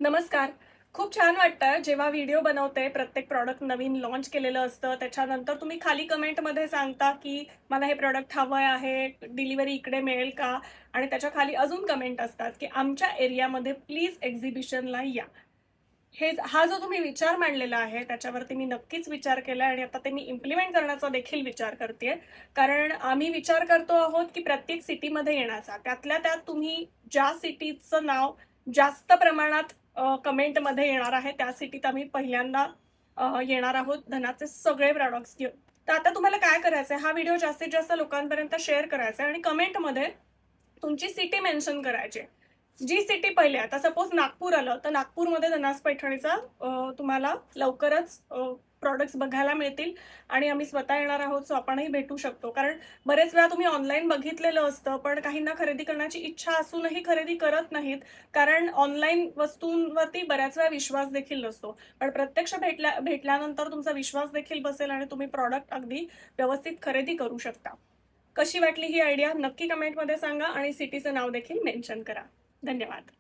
नमस्कार. खूप छान वाटतं जेव्हा व्हिडिओ बनवते, प्रत्येक प्रॉडक्ट नवीन लॉन्च केलेलं असतं. त्याच्यानंतर तुम्ही खाली कमेंटमध्ये सांगता, की मला हे प्रॉडक्ट हवं आहे, डिलिव्हरी इकडे मिळेल का? आणि त्याच्या खाली अजून कमेंट असतात, की आमच्या एरियामध्ये प्लीज एक्झिबिशनला या. हा जो तुम्ही विचार मांडलेला आहे, त्याच्यावरती मी नक्कीच विचार केलाय आणि आता ते मी इम्प्लिमेंट करण्याचा देखील विचार करतेय. कारण आम्ही विचार करतो आहोत, की प्रत्येक सिटीमध्ये येण्याचा. त्यातल्या त्यात तुम्ही ज्या सिटीचं नाव जास्त प्रमाणात कमेंटमध्ये येणार आहे, त्या सिटीत आम्ही पहिल्यांदा येणार आहोत धनाचे सगळे प्रॉडक्ट्स घेऊन. तर आता तुम्हाला काय करायचंय, हा व्हिडिओ जास्तीत जास्त लोकांपर्यंत शेअर करायचा आहे आणि कमेंटमध्ये तुमची सिटी मेन्शन करायची. जी सिटी पहिले आता सपोज नागपूर आलं, तर नागपूरमध्ये धनास पैठणीचा तुम्हाला लवकरच प्रॉडक्ट्स बघायला मिळतील आणि आम्ही स्वतः येणार आहोत, सो आपणही भेटू शकतो. कारण बरेच वेळा तुम्ही ऑनलाईन बघितलेलं असतं, पण काहींना खरेदी करण्याची इच्छा असूनही खरेदी करत नाहीत. कारण ऑनलाईन वस्तूंवरती बऱ्याच वेळा विश्वास देखील नसतो. पण प्रत्यक्ष भेटल्यानंतर तुमचा विश्वास देखील बसेल आणि तुम्ही प्रॉडक्ट अगदी व्यवस्थित खरेदी करू शकता. कशी वाटली ही आयडिया नक्की कमेंटमध्ये सांगा आणि सिटीचं नाव देखील मेन्शन करा. धन्यवाद.